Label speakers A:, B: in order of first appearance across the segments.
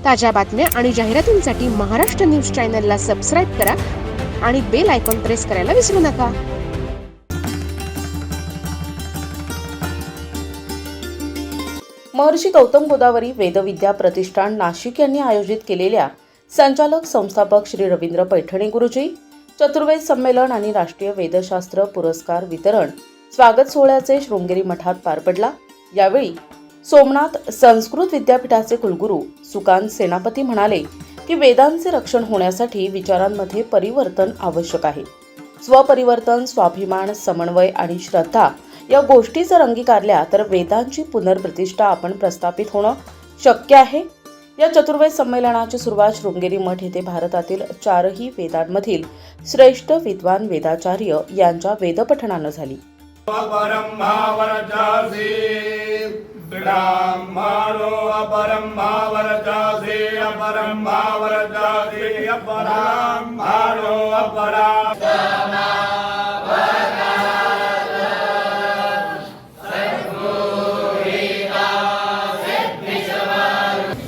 A: ताज्या बातम्या आणि जाहिरातींसाठी महाराष्ट्र न्यूज चॅनलला सबस्क्राईब करा आणि बेल आयकॉन प्रेस करायला विसरू नका.
B: महर्षी गौतम गोदावरी वेदविद्या प्रतिष्ठान नाशिक यांनी आयोजित केलेल्या संचालक संस्थापक श्री रवींद्र पैठणे गुरुजी चतुर्वेद संमेलन आणि राष्ट्रीय वेदशास्त्र पुरस्कार वितरण स्वागत सोहळ्याचे शृंगेरी मठात पार पडला. यावेळी सोमनाथ संस्कृत विद्यापीठाचे कुलगुरू सुकांत सेनापती म्हणाले की वेदांचे रक्षण होण्यासाठी विचारांमध्ये परिवर्तन आवश्यक आहे. स्वपरिवर्तन, स्वाभिमान, समन्वय आणि श्रद्धा या गोष्टी जर अंगीकारल्या तर वेदांची पुनर्प्रतिष्ठा आपण प्रस्थापित होणं शक्य आहे. या चतुर्वेद संमेलनाची सुरुवात शृंगेरी मठ येथे भारतातील 4ही वेदांमधील श्रेष्ठ विद्वान वेदाचार्य यांच्या वेदपठणानं झाली.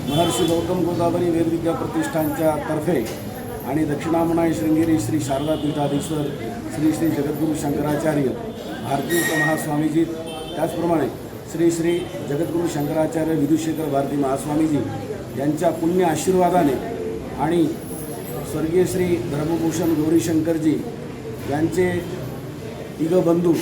C: महर्षी गौतम गोदावरी वेदविद्या प्रतिष्ठानच्या तर्फे आणि दक्षिणामनाई श्रृंगेरी श्री शारदा पीठाधीश्वर श्री श्री जगद्गुरू शंकराचार्य भारती महास्वामीजी, त्याचप्रमाणे श्री श्री जगद्गुरू शंकराचार्य विदुशेखर भारती महास्वामीजी यांच्या पुण्य आशीर्वादाने आणि स्वर्गीय श्री धर्मभूषण गौरीशंकरजी यांचे तिघ बंधू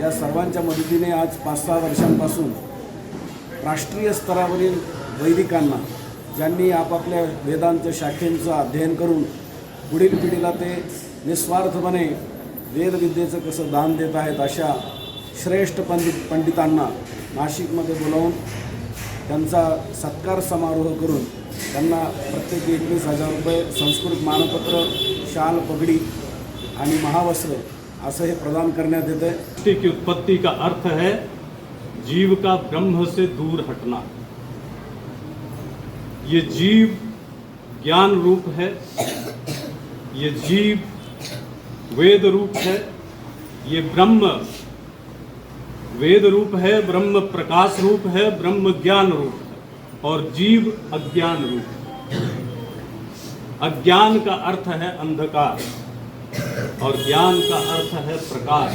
C: या सर्वांच्या मदतीने आज 5-6 वर्षांपासून राष्ट्रीय स्तरावरील वैदिकांना, ज्यांनी आपापल्या वेदांच्या शाखेंचं अध्ययन करून पुढील पिढीला ते निस्वार्थपणे वेदविद्येचं कसं दान देत आहेत, अशा श्रेष्ठ पंडितांना नाशिकमध्ये बोलावून त्यांचा सत्कार समारोह करून त्यांना प्रत्येकी 21,000 रुपये संस्कृत मानपत्र, शाल, पगडी आणि महावस्त्र असं हे प्रदान करण्यात येते.
D: सृष्टि की उत्पत्ति का अर्थ है जीव का ब्रह्म से दूर हटना. ये जीव ज्ञान रूप है, ये जीव वेद रूप है, ये ब्रह्म वेद रूप है, ब्रह्म प्रकाश रूप है, ब्रह्म ज्ञान रूप है और जीव अज्ञान रूप है. अज्ञान का अर्थ है अंधकार और ज्ञान का अर्थ है प्रकाश.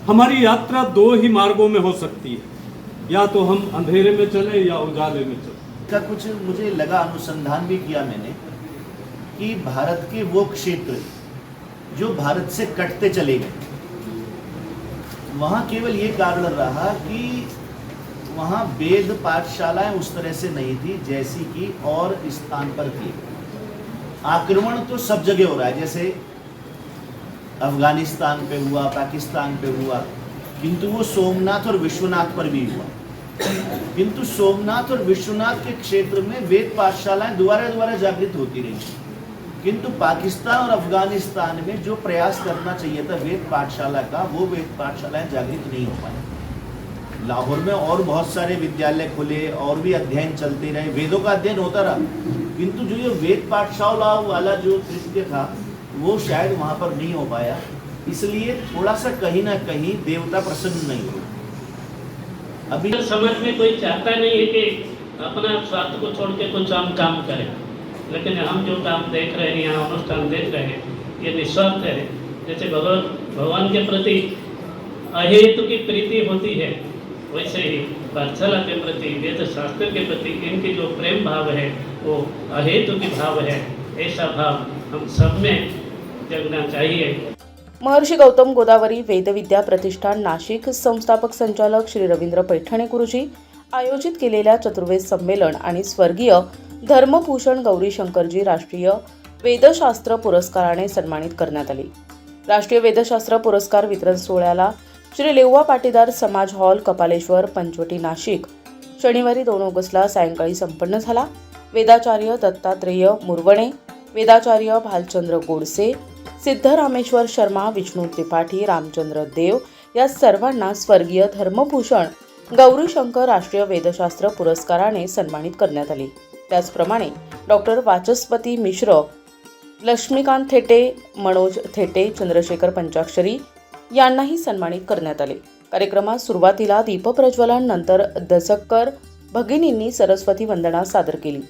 D: हमारी यात्रा 2 ही मार्गों में हो सकती है, या तो हम अंधेरे में चले या उजाले में चले.
E: का कुछ मुझे लगा, अनुसंधान भी किया मैंने, कि भारत के वो क्षेत्र जो भारत से कटते चले गए, वहाँ केवल ये कारण रहा कि वहाँ वेद पाठशालाएं उस तरह से नहीं थी जैसी कि और स्थान पर थी. आक्रमण तो सब जगह हो रहा है, जैसे अफगानिस्तान पे हुआ, पाकिस्तान पे हुआ, किंतु वो सोमनाथ और विश्वनाथ पर भी हुआ. किंतु सोमनाथ और विश्वनाथ के क्षेत्र में वेद पाठशालाएं दोबारा जागृत होती रही. किंतु पाकिस्तान और अफगानिस्तान में जो प्रयास करना चाहिए था वेद पाठशाला का, वो वेद पाठशालाएं जागृत नहीं हो पाई. लाहौर में और बहुत सारे विद्यालय खुले और भी अध्ययन चलते रहे, वेदों का अध्ययन होता रहा, किंतु जो ये वेद पाठशाला वाला जो दृश्य था वो शायद वहाँ पर नहीं हो पाया. इसलिए थोड़ा सा कहीं ना कहीं देवता प्रसन्न नहीं हुए.
F: अभी समाज में कोई चाहता नहीं है कि अपना स्वार्थ को छोड़ के कुछ हम काम करें, लेकिन हम जो काम देख रहे हैं, यहाँ अनुष्ठान देख रहे हैं, ये निस्वार्थ है. जैसे भगवान के प्रति अहेतु की प्रीति होती है, वैसे ही पाठशाला के प्रति, वेद शास्त्र के प्रति इनकी जो प्रेम भाव है वो अहेतु की भाव है. ऐसा भाव हम सब में जगना चाहिए.
B: महर्षी गौतम गोदावरी वेदविद्या प्रतिष्ठान नाशिक संस्थापक संचालक श्री रवींद्र पैठणे गुरुजी आयोजित केलेल्या चतुर्वेद संमेलन आणि स्वर्गीय धर्मभूषण गौरीशंकरजी राष्ट्रीय वेदशास्त्र पुरस्काराने सन्मानित करण्यात आले. राष्ट्रीय वेदशास्त्र पुरस्कार वितरण सोहळ्याला श्री लेव्वा पाटीदार समाज हॉल, कपालेश्वर, पंचवटी, नाशिक शनिवारी 2 ऑगस्टला सायंकाळी संपन्न झाला. वेदाचार्य दत्तात्रेय मुरवणे, वेदाचार्य भालचंद्र गोडसे, सिद्धरामेश्वर शर्मा, विष्णू त्रिपाठी, रामचंद्र देव या सर्वांना स्वर्गीय धर्मभूषण गौरीशंकर राष्ट्रीय वेदशास्त्र पुरस्काराने सन्मानित करण्यात आले. त्याचप्रमाणे डॉक्टर वाचस्पती मिश्र, लक्ष्मीकांत थेटे, मनोज थेटे, चंद्रशेखर पंचाक्षरी यांनाही सन्मानित करण्यात आले. कार्यक्रमात सुरुवातीला दीपप्रज्वलन, नंतर दसक्कर, भगिनींनी सरस्वती वंदना सादर केली.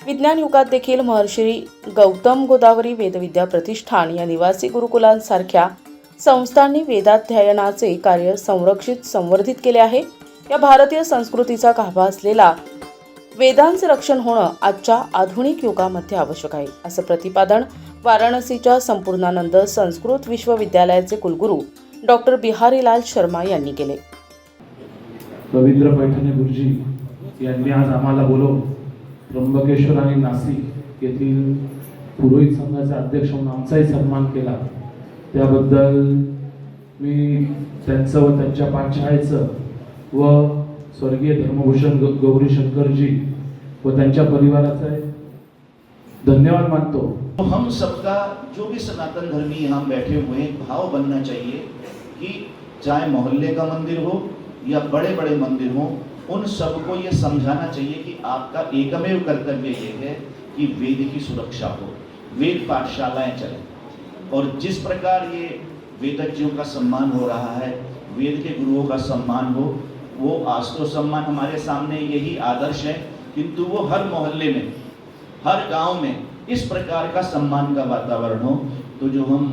B: विज्ञान युगात देखील महर्षी गौतम गोदावरी वेदविद्या प्रतिष्ठान या निवासी गुरुकुलांसारख्या संस्थांनी वेदाध्ययनाचे कार्य संरक्षित संवर्धित केले आहे. या भारतीय संस्कृतीचा गाभा असलेला वेदांचे रक्षण होणं आजच्या आधुनिक युगामध्ये आवश्यक आहे, असं प्रतिपादन वाराणसीच्या संपूर्णानंद संस्कृत विश्वविद्यालयाचे कुलगुरू डॉक्टर बिहारीलाल शर्मा यांनी केले.
G: रवींद्र पैठणे गुरुजी यांनी आज आम्हाला बोलवून त्र्यंबकेश्वर आणि नाशिक येथील पुरोहित संघाचे अध्यक्ष म्हणून आमचाही सन्मान केला. त्याबद्दल मी त्यांचं व त्यांच्या पाठशाळेचं व स्वर्गीय धर्मभूषण गौरी शंकरजी व त्यांच्या परिवाराचे धन्यवाद मानतो.
E: हम सबका जो भी सनातन धर्मी यहाँ बैठे हुए हैं, भाव बनना चाहिए कि चाहे मोहल्ले का मंदिर हो या बड़े बड़े मंदिर हो, उन सबको ये समझाना चाहिए कि आपका एकमेव कर्तव्य ये है कि वेद की सुरक्षा हो, वेद पाठशालाएं चलें। और जिस प्रकार ये वेदज्ञों का सम्मान हो रहा है, वेद के गुरुओं का सम्मान हो, वो आज तो सम्मान हमारे सामने यही आदर्श है, किंतु वो हर मोहल्ले में, हर गांव में इस प्रकार का सम्मान का वातावरण हो। तो जो हम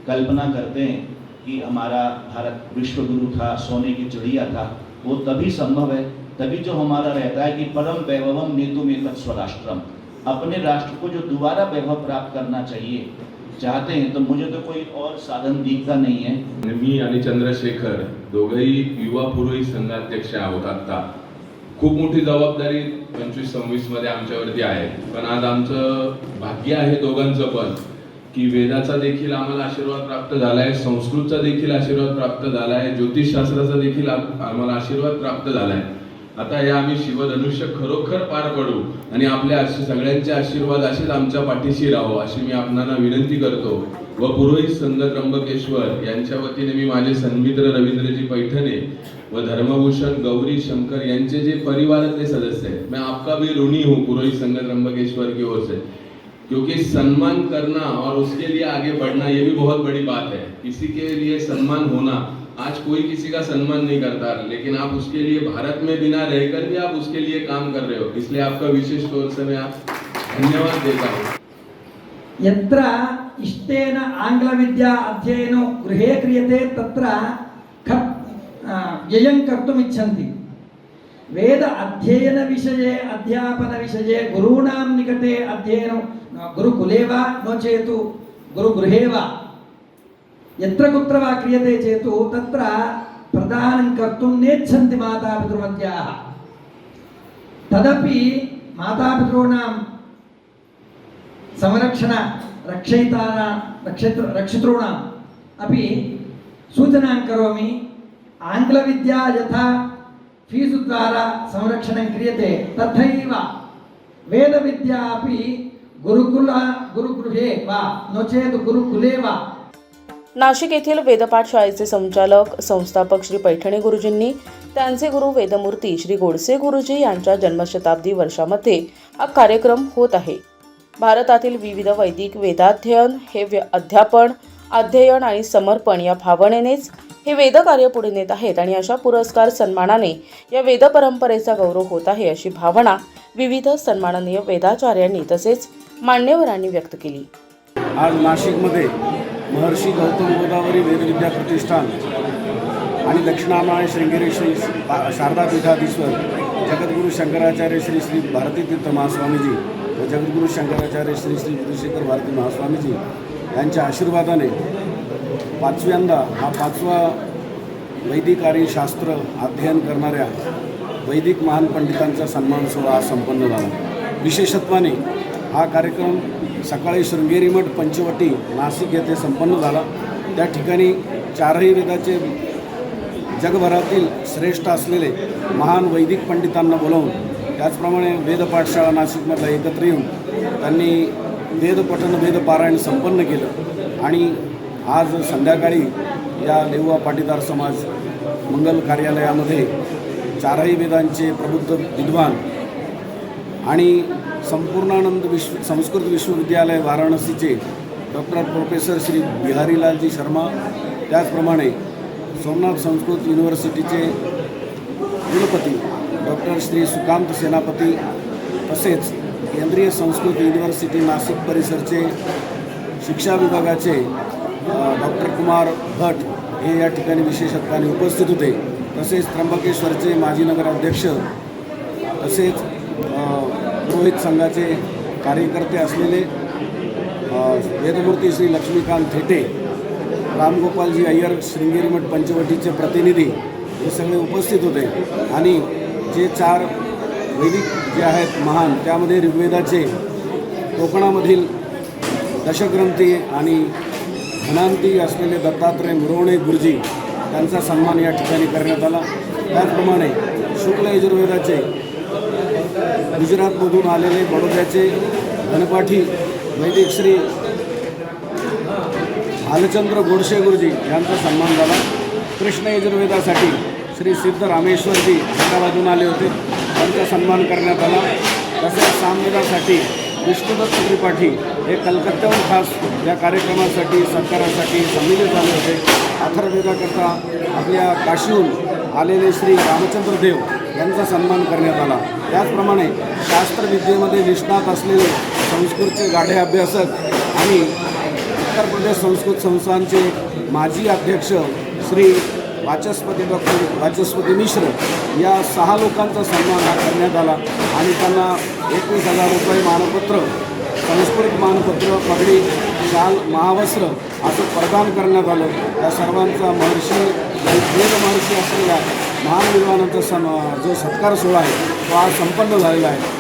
E: कल्पना करते हैं कि हमारा भारत विश्व गुरु था, सोने की चिड़िया था, वो तभी संभव है, तभी जो हमारा रहता है कि परम वैभवम नेतुमेतत् स्वराष्ट्रम, अपने राष्ट्र को जो दोबारा वैभव प्राप्त करना चाहिए चाहते हैं, तो मुझे तो कोई और साधन दिखता नहीं है।
H: मी आणि चंद्रशेखर दोघंही युवा पुरोहित संघाध्यक्ष आहोत. आता खूप मोठी जबाबदारी 25-26 मध्ये आमच्यावरती आहे, पण आज आमचं भाग्य आहे दोघांचं पण की वेदाचा देखील आम्हाला आशीर्वाद प्राप्त झाला आहे, संस्कृतचा देखील आशीर्वाद प्राप्त झाला आहे, ज्योतिषशास्त्राचा देखील आम्हाला आशीर्वाद प्राप्त झाला आहे. आता हे आम्ही शिवधनुष्य खरोखर पार पडू आणि आपल्या सगळ्यांचे आशीर्वाद असेच आमच्या पाठीशी राहो अशी मी आपणाला विनंती करतो. व पुरोहित संघ त्र्यंबकेश्वर यांच्या वतीने मी माझे सन्मित्र रवींद्रजी पैठणे व धर्मभूषण गौरी शंकर यांचे जे परिवारातले सदस्य हैं, मैं आपका भी ऋणी हूँ पुरोहित संघ त्र्यंबकेश्वर की ओर से, क्योंकि सम्मान करना और उसके लिए आगे बढ़ना ये भी बहुत बड़ी बात है. किसी के लिए सम्मान होना, आज कोई किसी का सम्मान नहीं करता, लेकिन आप उसके लिए भारत में बिना रहकर भी आप उसके लिए काम कर रहे हो, इसलिए आपका विशेष तौर से मैं आप धन्यवाद देता हूँ.
I: यत्र इष्टेन आंग्लविद्या अध्ययनो गृहे क्रियते तत्र व्ययं कर्तुम् इच्छन्ति. वेद अध्ययन विषये अध्यापन विषये गुरूणां निकटे अध्ययनं गुरुकुले वा नो चेत् गुरुगृहे वा यत्र कुत्र वा क्रियते चेत् तत्र प्रदानं कर्तुं नेच्छन्ति मातापितृमध्याः. तदपि मातापितॄणां संरक्षण रक्षितॄणाम् अपि सूचनां करोमि. आङ्ग्लविद्या यथा फीस् द्वारा संरक्षणं क्रियते तथैव वेदविद्या अपि गुरुगृहे वा नो चेत् गुरुकुले वा.
B: नाशिक येथील वेदपाठ शाळेचे संचालक संस्थापक श्री पैठणे गुरुजींनी त्यांचे गुरु वेदमूर्ती श्री गोडसे गुरुजी यांच्या जन्मशताब्दी वर्षामध्ये हा कार्यक्रम होत आहे. भारतातील विविध वैदिक वेदाध्ययन हे अध्यापन, अध्ययन आणि समर्पण या भावनेनेच हे वेद कार्य पुढे नेत आहेत आणि अशा पुरस्कार सन्मानाने या वेद परंपरेचा गौरव होत आहे अशी भावना विविध सन्माननीय वेदाचार्यांनी तसेच मान्यवरांनी व्यक्त केली.
C: आज नाशिकमध्ये महर्षी गौतम गोदावरी वेदविद्या प्रतिष्ठान आणि दक्षिणामाय श्रृंगेरी श्री शारदा पीठाधीश्वर जगद्गुरु शंकराचार्य श्री श्री भारती तीर्थ महास्वामीजी व जगद्गुरु शंकराचार्य श्री श्री विदुशेखर भारती महास्वामीजी यांच्या आशीर्वादाने पाचव्यांदा हा 5वा वैदिक आणि शास्त्र अध्ययन करणाऱ्या वैदिक महान पंडितांचा सन्मान सोहळा संपन्न झाला. विशेषत्वाने हा कार्यक्रम सकाळी शृंगेरी मठ पंचवटी नाशिक येथे संपन्न झाला. त्या ठिकाणी 4ही वेदाचे जगभरातील श्रेष्ठ असलेले महान वैदिक पंडितांना बोलावून, त्याचप्रमाणे वेद पाठशाळा नाशिकमधला एकत्र येऊन त्यांनी वेदपठन वेदपारायण संपन्न केलं. आणि आज संध्याकाळी या लेऊआ पाटीदार समाज मंगल कार्यालयामध्ये चारही वेदांचे प्रबुद्ध विद्वान आणि संपूर्णानंद संस्कृत विश्वविद्यालय वाराणसीचे डॉक्टर प्रोफेसर श्री बिहारीलालजी शर्मा, त्याचप्रमाणे सोमनाथ संस्कृत युनिव्हर्सिटीचे कुलपती डॉक्टर श्री सुकांत सेनापती, तसेच केंद्रीय संस्कृत युनिव्हर्सिटी नाशिक परिसरचे शिक्षा विभागाचे डॉक्टर कुमार भट हे या ठिकाणी विशेषत्वाने उपस्थित होते. तसेच त्र्यंबकेश्वरचे माजी नगराध्यक्ष, तसेच पुरोहित संघाचे कार्यकर्ते असलेले वेदमूर्ती श्री लक्ष्मीकांत थेटे, रामगोपालजी अय्यर श्रृंगेरी मठ पंचवटीचे प्रतिनिधी हे सगळे उपस्थित होते. आणि जे 4 वैदिक जे आहेत महान, त्यामध्ये ऋग्वेदाचे कोकणामधील दशग्रंथी आणि धनांती असलेले दत्तात्रय मुरवणे गुरुजी त्यांचा सन्मान या ठिकाणी करण्यात आला. त्याचप्रमाणे शुक्ल यजुर्वेदाचे गुजरातमधून आलेले बडोद्याचे धनपाठी वैदिक श्री भालचंद्र गोडसे गुरुजी यांचा सन्मान झाला. कृष्ण यजुर्वेदासाठी श्री सिद्ध रामेश्वरजी हैदराबादून आले होते, त्यांचा सन्मान करण्यात आला. तसेच सामवेदासाठी विष्णुदत्त त्रिपाठी हे कलकत्त्याहून खास या कार्यक्रमासाठी सत्कारासाठी संमिलित झाले होते. अथर्ववेदाकरता आपल्या काशीहून आलेले श्री रामचंद्र देव यांचा सन्मान करण्यात आला. त्याचप्रमाणे शास्त्रविद्येमध्ये निष्णात असलेले संस्कृतचे गाढे अभ्यासक आणि उत्तर प्रदेश संस्कृत संस्थानचे माजी अध्यक्ष श्री वाचस्पती डॉक्टर वाचस्पती मिश्र या 6 लोकांचा सन्मान हा करण्यात आला. आणि त्यांना 21,000 रुपये मानपत्र, संस्कृत मानपत्र, पगडी, शाल, महावस्त्र असं प्रदान करण्यात आलं. या सर्वांचा महर्षी वेद महर्षी असलेल्या महान विद्वानांचा जो सत्कार सोहळा आहे तो आज संपन्न झालेला आहे.